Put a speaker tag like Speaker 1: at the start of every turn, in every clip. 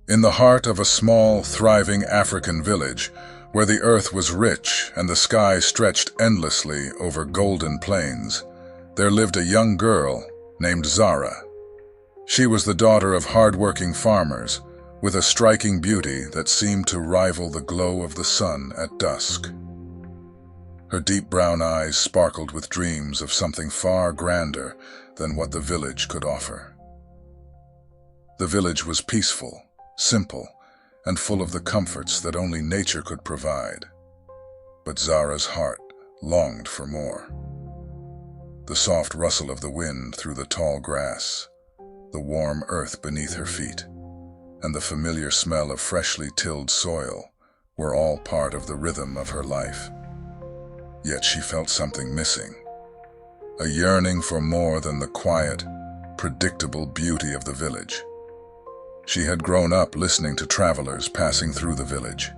Speaker 1: In the heart of a small, thriving African village, where the earth was rich and the sky stretched endlessly over golden plains, there lived a young girl named Zara. She was the daughter of hard-working farmers, with a striking beauty that seemed to rival the glow of the sun at dusk. Her deep brown eyes sparkled with dreams of something far grander than what the village could offer. The village was peaceful, simple, and full of the comforts that only nature could provide. But Zara's heart longed for more. The soft rustle of the wind through the tall grass, the warm earth beneath her feet, and the familiar smell of freshly tilled soil were all part of the rhythm of her life. Yet she felt something missing, a yearning for more than the quiet, predictable beauty of the village. She had grown up listening to travelers passing through the village,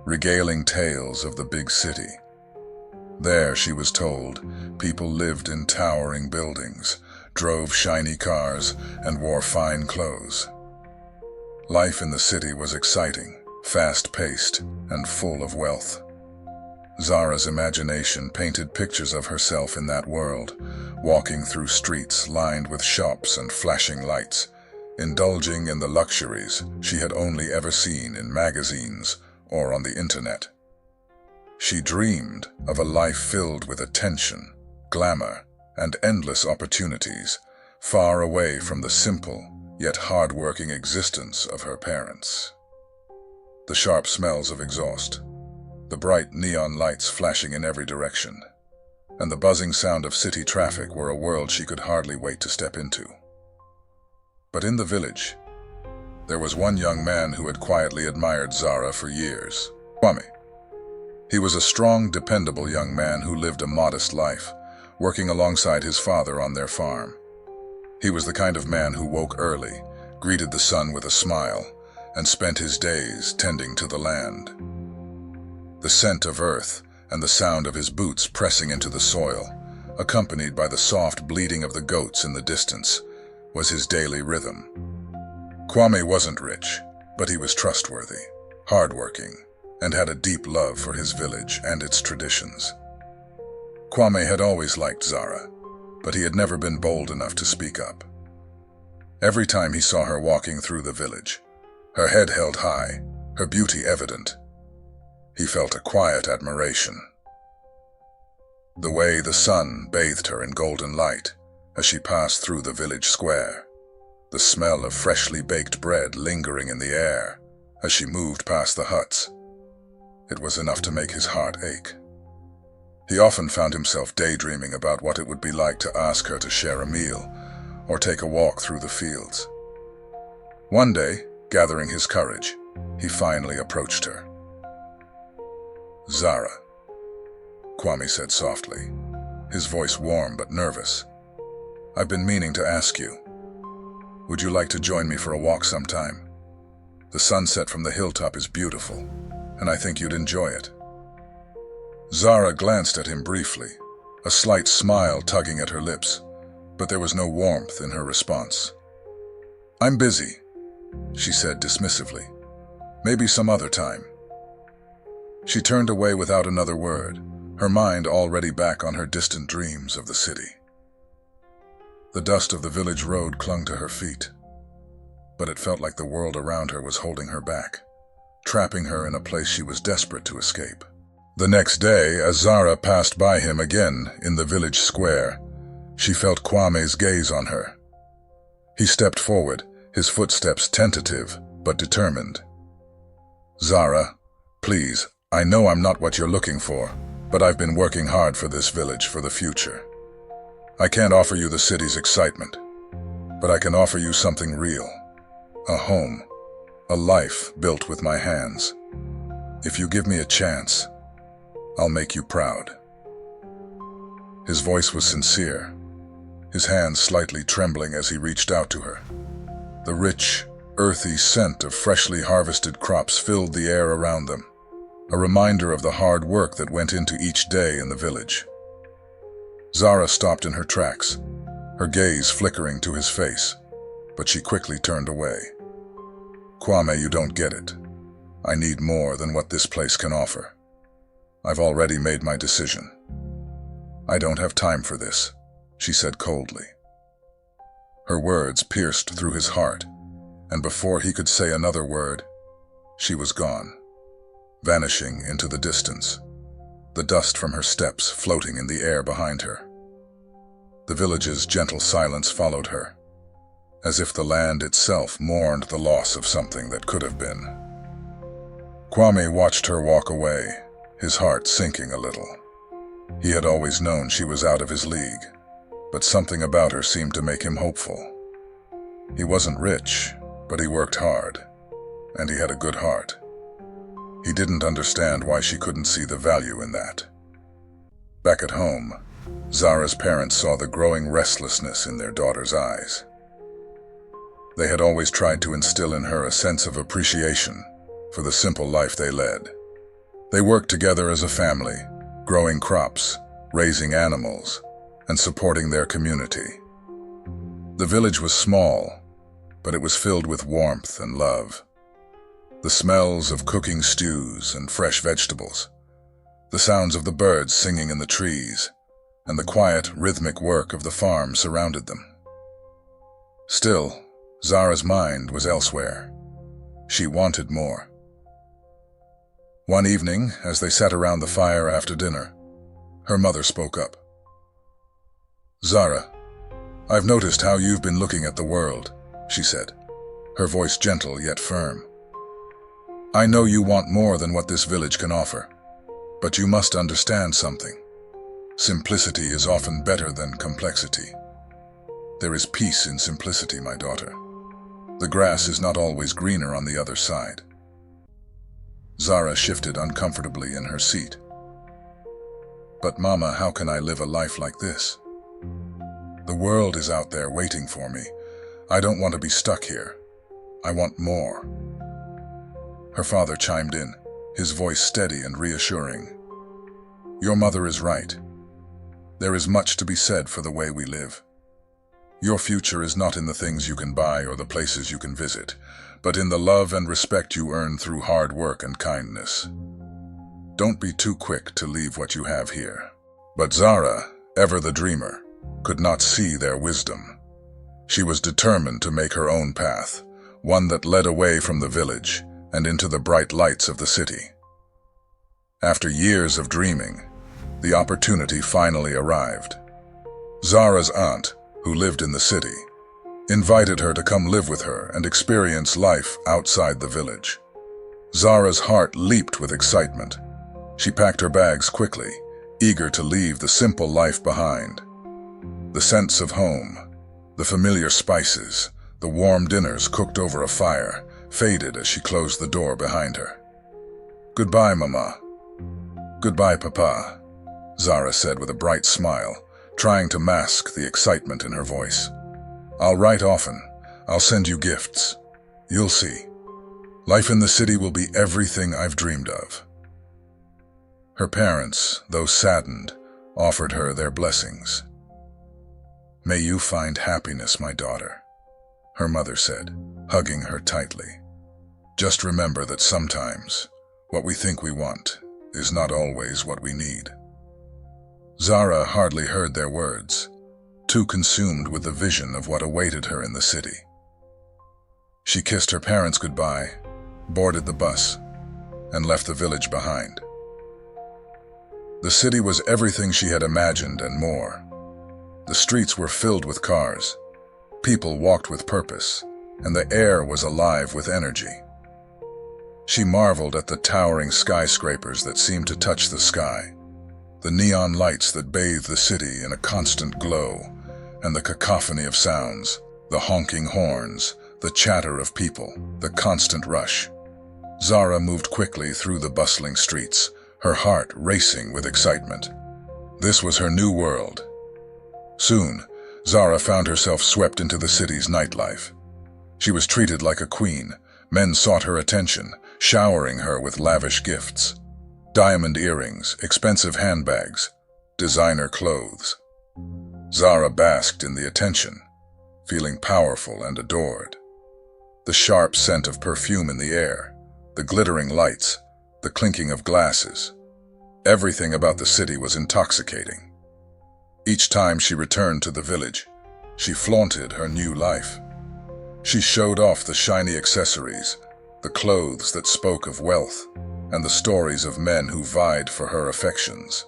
Speaker 1: regaling tales of the big city. There, she was told, people lived in towering buildings, drove shiny cars, and wore fine clothes. Life in the city was exciting, fast-paced, and full of wealth. Zara's imagination painted pictures of herself in that world, walking through streets lined with shops and flashing lights, indulging in the luxuries she had only ever seen in magazines or on the internet. She dreamed of a life filled with attention, glamour, and endless opportunities, far away from the simple yet hard-working existence of her parents. The sharp smells of exhaust, the bright neon lights flashing in every direction, and the buzzing sound of city traffic were a world she could hardly wait to step into. But in the village, there was one young man who had quietly admired Zara for years, Kwame. He was a strong, dependable young man who lived a modest life, working alongside his father on their farm. He was the kind of man who woke early, greeted the sun with a smile, and spent his days tending to the land. The scent of earth and the sound of his boots pressing into the soil, accompanied by the soft bleating of the goats in the distance, was his daily rhythm. Kwame wasn't rich, but he was trustworthy, hardworking, and had a deep love for his village and its traditions. Kwame had always liked Zara, but he had never been bold enough to speak up. Every time he saw her walking through the village, her head held high, her beauty evident, he felt a quiet admiration. The way the sun bathed her in golden light as she passed through the village square, the smell of freshly baked bread lingering in the air as she moved past the huts, it was enough to make his heart ache. He often found himself daydreaming about what it would be like to ask her to share a meal or take a walk through the fields. One day, gathering his courage, he finally approached her. "Zara," Kwame said softly, his voice warm but nervous. "I've been meaning to ask you. Would you like to join me for a walk sometime? The sunset from the hilltop is beautiful, and I think you'd enjoy it." Zara glanced at him briefly, a slight smile tugging at her lips, but there was no warmth in her response. "I'm busy," she said dismissively. "Maybe some other time." She turned away without another word, her mind already back on her distant dreams of the city. The dust of the village road clung to her feet, but it felt like the world around her was holding her back, trapping her in a place she was desperate to escape. The next day, as Zara passed by him again in the village square, she felt Kwame's gaze on her. He stepped forward, his footsteps tentative but determined. "Zara, please, I know I'm not what you're looking for, but I've been working hard for this village for the future. I can't offer you the city's excitement, but I can offer you something real. A home, a life built with my hands. If you give me a chance, I'll make you proud." His voice was sincere, his hands slightly trembling as he reached out to her. The rich, earthy scent of freshly harvested crops filled the air around them, a reminder of the hard work that went into each day in the village. Zara stopped in her tracks, her gaze flickering to his face, but she quickly turned away. Kwame, you don't get it. I need more than what this place can offer. I've already made my decision. I don't have time for this, she said coldly. Her words pierced through his heart, and before he could say another word, she was gone, vanishing into the distance, the dust from her steps floating in the air behind her. The village's gentle silence followed her, as if the land itself mourned the loss of something that could have been. Kwame watched her walk away, his heart sinking a little. He had always known she was out of his league, but something about her seemed to make him hopeful. He wasn't rich, but he worked hard, and he had a good heart. He didn't understand why she couldn't see the value in that. Back at home, Zara's parents saw the growing restlessness in their daughter's eyes. They had always tried to instill in her a sense of appreciation for the simple life they led. They worked together as a family, growing crops, raising animals, and supporting their community. The village was small, but it was filled with warmth and love. The smells of cooking stews and fresh vegetables, the sounds of the birds singing in the trees, and the quiet, rhythmic work of the farm surrounded them. Still, Zara's mind was elsewhere. She wanted more. One evening, as they sat around the fire after dinner, her mother spoke up. "Zara, I've noticed how you've been looking at the world," she said, her voice gentle yet firm. "I know you want more than what this village can offer, but you must understand something. Simplicity is often better than complexity. There is peace in simplicity, my daughter. The grass is not always greener on the other side." Zara shifted uncomfortably in her seat. "But Mama, how can I live a life like this? The world is out there waiting for me. I don't want to be stuck here. I want more." Her father chimed in, his voice steady and reassuring. "Your mother is right. There is much to be said for the way we live. Your future is not in the things you can buy or the places you can visit, but in the love and respect you earn through hard work and kindness. Don't be too quick to leave what you have here." But Zara, ever the dreamer, could not see their wisdom. She was determined to make her own path, one that led away from the village and into the bright lights of the city. After years of dreaming, the opportunity finally arrived. Zara's aunt, who lived in the city, invited her to come live with her and experience life outside the village. Zara's heart leaped with excitement. She packed her bags quickly, eager to leave the simple life behind. The scents of home, the familiar spices, the warm dinners cooked over a fire, faded as she closed the door behind her. "Goodbye, Mama." "Goodbye, Papa," Zara said with a bright smile, trying to mask the excitement in her voice. "I'll write often. I'll send you gifts. You'll see. Life in the city will be everything I've dreamed of." Her parents, though saddened, offered her their blessings. "May you find happiness, my daughter," her mother said, hugging her tightly. "Just remember that sometimes what we think we want is not always what we need." Zara hardly heard their words, too consumed with the vision of what awaited her in the city. She kissed her parents goodbye, boarded the bus, and left the village behind. The city was everything she had imagined and more. The streets were filled with cars, people walked with purpose, and the air was alive with energy. She marveled at the towering skyscrapers that seemed to touch the sky, the neon lights that bathed the city in a constant glow, and the cacophony of sounds, the honking horns, the chatter of people, the constant rush. Zara moved quickly through the bustling streets, her heart racing with excitement. This was her new world. Soon, Zara found herself swept into the city's nightlife. She was treated like a queen. Men sought her attention, showering her with lavish gifts. Diamond earrings, expensive handbags, designer clothes. Zara basked in the attention, feeling powerful and adored. The sharp scent of perfume in the air, the glittering lights, the clinking of glasses. Everything about the city was intoxicating. Each time she returned to the village, she flaunted her new life. She showed off the shiny accessories, the clothes that spoke of wealth, and the stories of men who vied for her affections.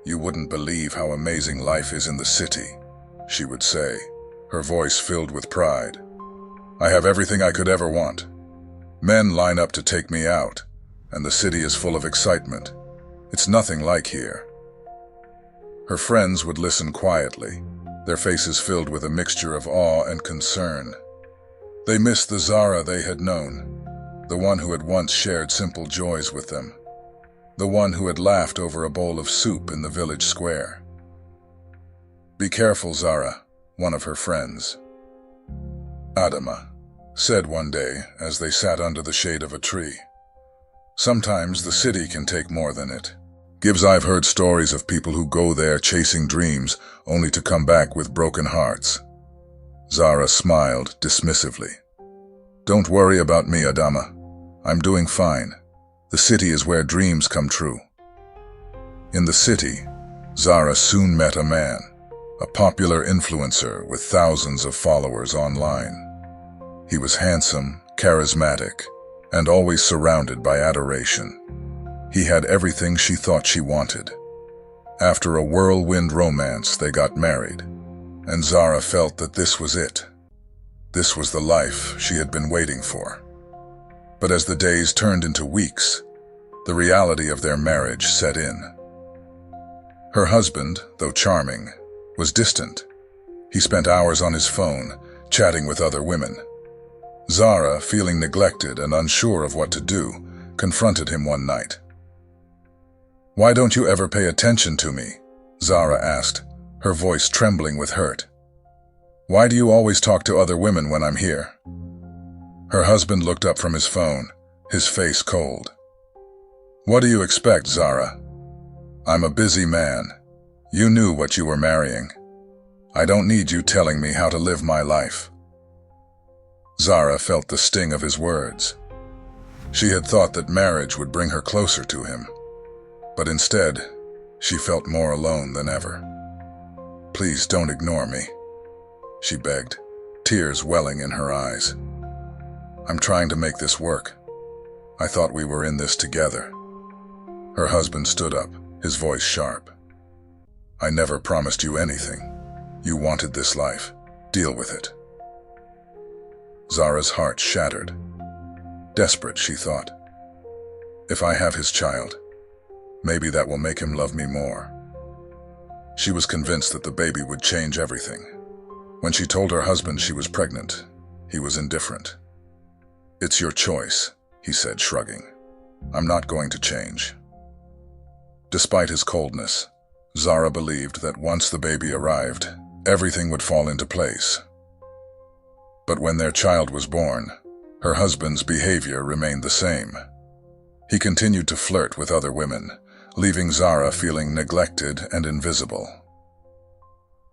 Speaker 1: "You wouldn't believe how amazing life is in the city," she would say, her voice filled with pride. "I have everything I could ever want. Men line up to take me out, and the city is full of excitement. It's nothing like here." Her friends would listen quietly, their faces filled with a mixture of awe and concern. They missed the Zara they had known, the one who had once shared simple joys with them, the one who had laughed over a bowl of soup in the village square. "Be careful, Zara," one of her friends, Adama, said one day as they sat under the shade of a tree. "Sometimes the city can take more than it gives. I've heard stories of people who go there chasing dreams only to come back with broken hearts." Zara smiled dismissively. "Don't worry about me, Adama. I'm doing fine. The city is where dreams come true." In the city, Zara soon met a man, a popular influencer with thousands of followers online. He was handsome, charismatic, and always surrounded by adoration. He had everything she thought she wanted. After a whirlwind romance, they got married, and Zara felt that this was it. This was the life she had been waiting for. But as the days turned into weeks, the reality of their marriage set in. Her husband, though charming, was distant. He spent hours on his phone, chatting with other women. Zara, feeling neglected and unsure of what to do, confronted him one night. "Why don't you ever pay attention to me?" Zara asked, her voice trembling with hurt. "Why do you always talk to other women when I'm here?" Her husband looked up from his phone, his face cold. "What do you expect, Zara? I'm a busy man. You knew what you were marrying. I don't need you telling me how to live my life." Zara felt the sting of his words. She had thought that marriage would bring her closer to him, but instead, she felt more alone than ever. "Please don't ignore me," she begged, tears welling in her eyes. "I'm trying to make this work. I thought we were in this together." Her husband stood up, his voice sharp. "I never promised you anything. You wanted this life. Deal with it." Zara's heart shattered. Desperate, she thought. "If I have his child, maybe that will make him love me more." She was convinced that the baby would change everything. When she told her husband she was pregnant, he was indifferent. "It's your choice," he said, shrugging. "I'm not going to change." Despite his coldness, Zara believed that once the baby arrived, everything would fall into place. But when their child was born, her husband's behavior remained the same. He continued to flirt with other women, leaving Zara feeling neglected and invisible.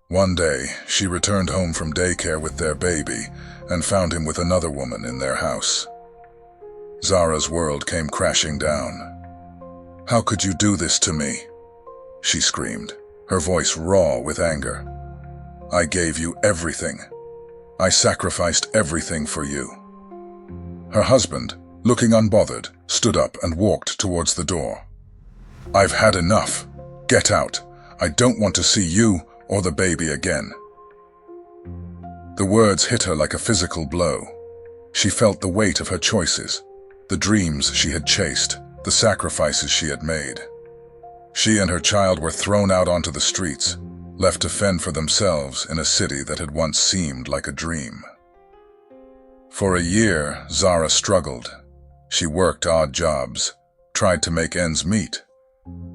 Speaker 1: One day, she returned home from daycare with their baby and found him with another woman in their house. Zara's world came crashing down. "How could you do this to me?" she screamed, her voice raw with anger. "I gave you everything. I sacrificed everything for you." Her husband, looking unbothered, stood up and walked towards the door. "I've had enough. Get out. I don't want to see you or the baby again." The words hit her like a physical blow. She felt the weight of her choices, the dreams she had chased, the sacrifices she had made. She and her child were thrown out onto the streets, left to fend for themselves in a city that had once seemed like a dream. For a year, Zara struggled. She worked odd jobs, tried to make ends meet,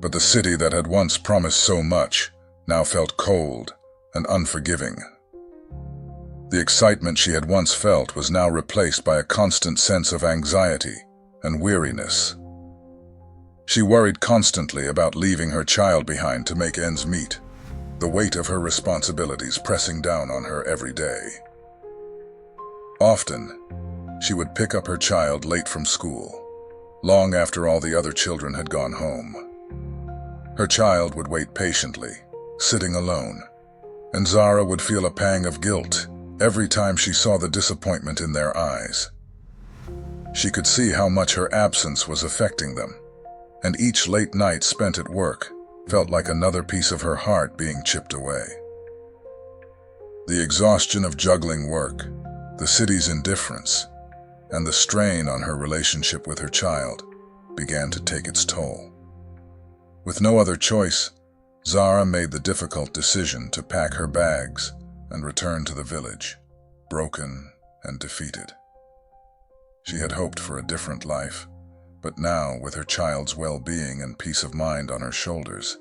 Speaker 1: but the city that had once promised so much now felt cold and unforgiving. The excitement she had once felt was now replaced by a constant sense of anxiety and weariness. She worried constantly about leaving her child behind to make ends meet, the weight of her responsibilities pressing down on her every day. Often, she would pick up her child late from school, long after all the other children had gone home. Her child would wait patiently, sitting alone, and Zara would feel a pang of guilt every time she saw the disappointment in their eyes. She could see how much her absence was affecting them, and each late night spent at work felt like another piece of her heart being chipped away. The exhaustion of juggling work, the city's indifference, and the strain on her relationship with her child began to take its toll. With no other choice, Zara made the difficult decision to pack her bags and return to the village, broken and defeated. She had hoped for a different life, but now, with her child's well-being and peace of mind on her shoulders,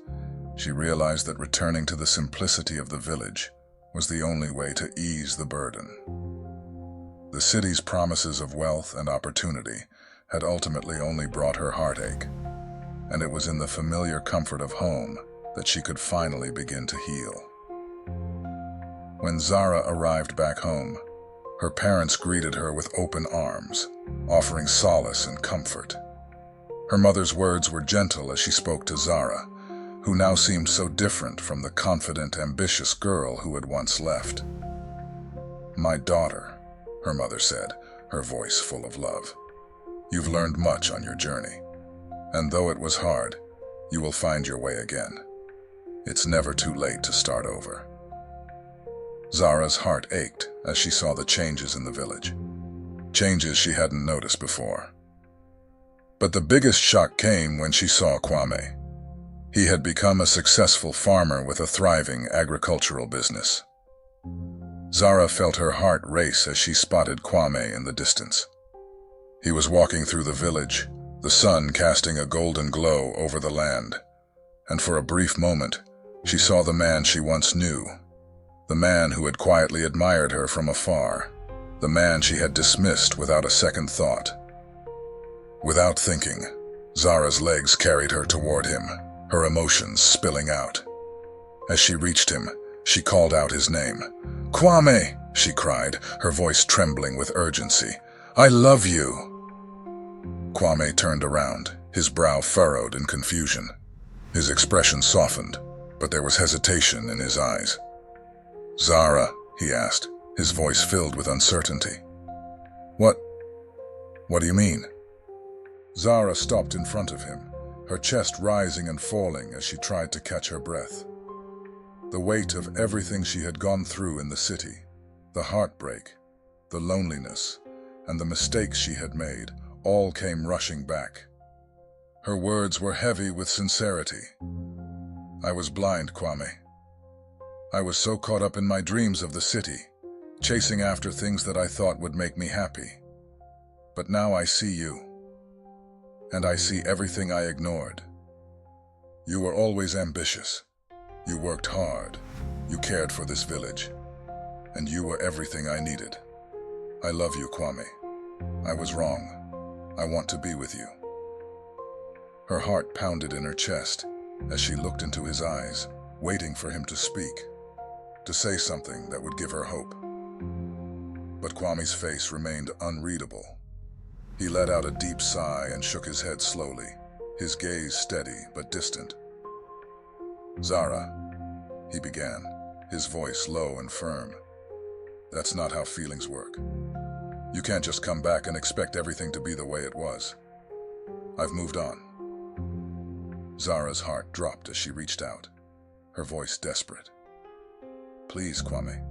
Speaker 1: she realized that returning to the simplicity of the village was the only way to ease the burden. The city's promises of wealth and opportunity had ultimately only brought her heartache, and it was in the familiar comfort of home that she could finally begin to heal. When Zara arrived back home, her parents greeted her with open arms, offering solace and comfort. Her mother's words were gentle as she spoke to Zara, who now seemed so different from the confident, ambitious girl who had once left. "My daughter," her mother said, her voice full of love, "you've learned much on your journey, and though it was hard, you will find your way again. It's never too late to start over." Zara's heart ached as she saw the changes in the village, changes she hadn't noticed before. But the biggest shock came when she saw Kwame. He had become a successful farmer with a thriving agricultural business. Zara felt her heart race as she spotted Kwame in the distance. He was walking through the village, the sun casting a golden glow over the land, and for a brief moment, she saw the man she once knew, the man who had quietly admired her from afar, the man she had dismissed without a second thought. Without thinking, Zara's legs carried her toward him, her emotions spilling out. As she reached him, she called out his name. "Kwame!" she cried, her voice trembling with urgency. "I love you!" Kwame turned around, his brow furrowed in confusion. His expression softened, but there was hesitation in his eyes. "Zara," he asked, his voice filled with uncertainty. What do you mean?" Zara stopped in front of him, her chest rising and falling as she tried to catch her breath. The weight of everything she had gone through in the city, the heartbreak, the loneliness, and the mistakes she had made, all came rushing back. Her words were heavy with sincerity. "I was blind, Kwame. I was so caught up in my dreams of the city, chasing after things that I thought would make me happy. But now I see you, and I see everything I ignored. You were always ambitious. You worked hard. You cared for this village. And you were everything I needed. I love you, Kwame. I was wrong. I want to be with you." Her heart pounded in her chest as she looked into his eyes, waiting for him to speak, to say something that would give her hope. But Kwame's face remained unreadable. He let out a deep sigh and shook his head slowly, his gaze steady but distant. "Zara," he began, his voice low and firm. "That's not how feelings work. You can't just come back and expect everything to be the way it was. I've moved on." Zara's heart dropped as she reached out, her voice desperate. "Please, Kwame,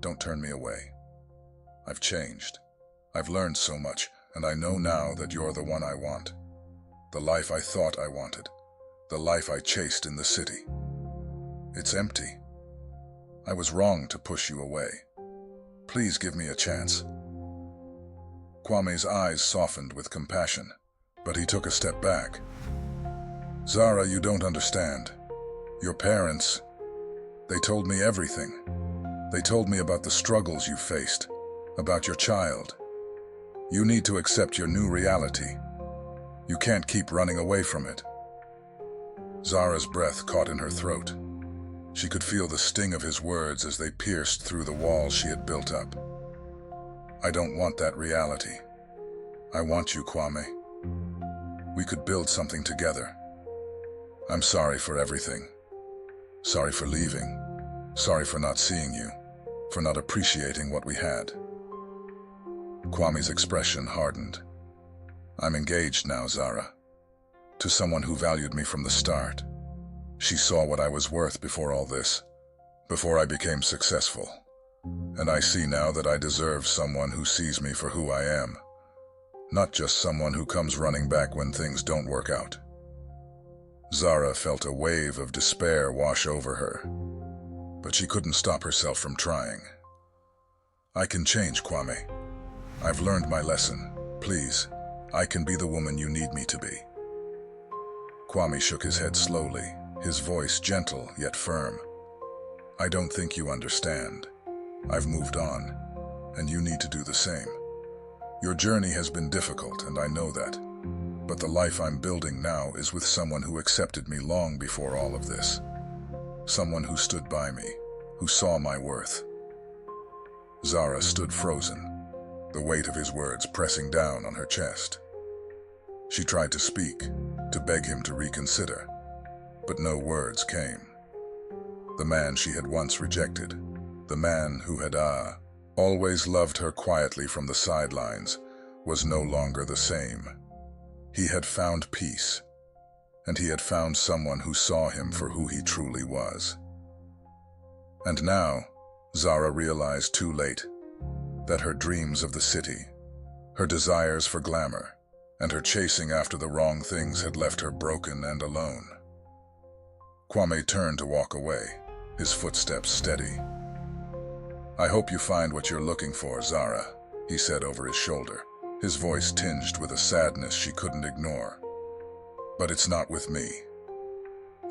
Speaker 1: don't turn me away. I've changed. I've learned so much, and I know now that you're the one I want. The life I thought I wanted. The life I chased in the city. It's empty. I was wrong to push you away. Please give me a chance." Kwame's eyes softened with compassion, but he took a step back. "Zara, you don't understand. Your parents, they told me everything. They told me about the struggles you faced, about your child. You need to accept your new reality. You can't keep running away from it." Zara's breath caught in her throat. She could feel the sting of his words as they pierced through the walls she had built up. I don't want that reality. I want you, Kwame. We could build something together. I'm sorry for everything. Sorry for leaving. Sorry for not seeing you, for not appreciating what we had. Kwame's expression hardened. I'm engaged now, Zara. To someone who valued me from the start. She saw what I was worth before all this, before I became successful. And I see now that I deserve someone who sees me for who I am, not just someone who comes running back when things don't work out. Zara felt a wave of despair wash over her, but she couldn't stop herself from trying. I can change, Kwame. I've learned my lesson. Please, I can be the woman you need me to be. Kwame shook his head slowly, his voice gentle yet firm. I don't think you understand. I've moved on, and you need to do the same. Your journey has been difficult, and I know that. But the life I'm building now is with someone who accepted me long before all of this. Someone who stood by me, who saw my worth. Zara stood frozen, the weight of his words pressing down on her chest. She tried to speak, to beg him to reconsider, but no words came. The man she had once rejected, the man who had always loved her quietly from the sidelines, was no longer the same. He had found peace, and he had found someone who saw him for who he truly was. And now, Zara realized too late that her dreams of the city, her desires for glamour, and her chasing after the wrong things had left her broken and alone. Kwame turned to walk away, his footsteps steady. I hope you find what you're looking for, Zara, he said over his shoulder, his voice tinged with a sadness she couldn't ignore. But it's not with me.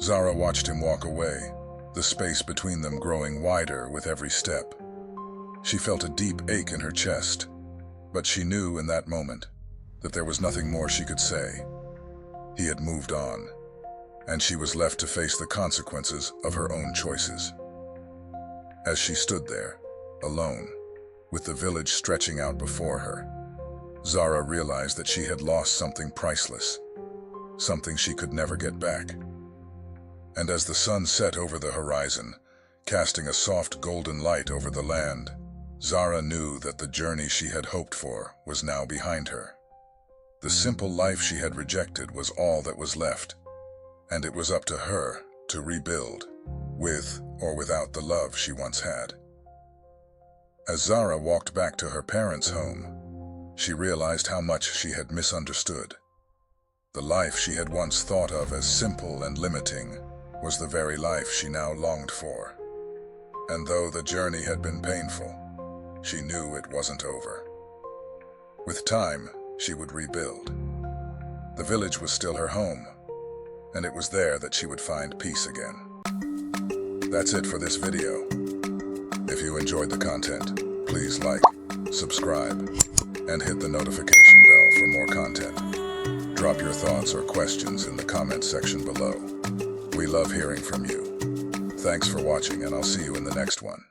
Speaker 1: Zara watched him walk away, the space between them growing wider with every step. She felt a deep ache in her chest, but she knew in that moment that there was nothing more she could say. He had moved on, and she was left to face the consequences of her own choices. As she stood there, alone, with the village stretching out before her, Zara realized that she had lost something priceless, something she could never get back. And as the sun set over the horizon, casting a soft golden light over the land, Zara knew that the journey she had hoped for was now behind her. The simple life she had rejected was all that was left, and it was up to her to rebuild, with or without the love she once had. As Zara walked back to her parents' home, she realized how much she had misunderstood. The life she had once thought of as simple and limiting was the very life she now longed for. And though the journey had been painful, she knew it wasn't over. With time, she would rebuild. The village was still her home, and it was there that she would find peace again. That's it for this video. If you enjoyed the content, please like, subscribe, and hit the notification bell for more content. Drop your thoughts or questions in the comment section below. We love hearing from you. Thanks for watching, and I'll see you in the next one.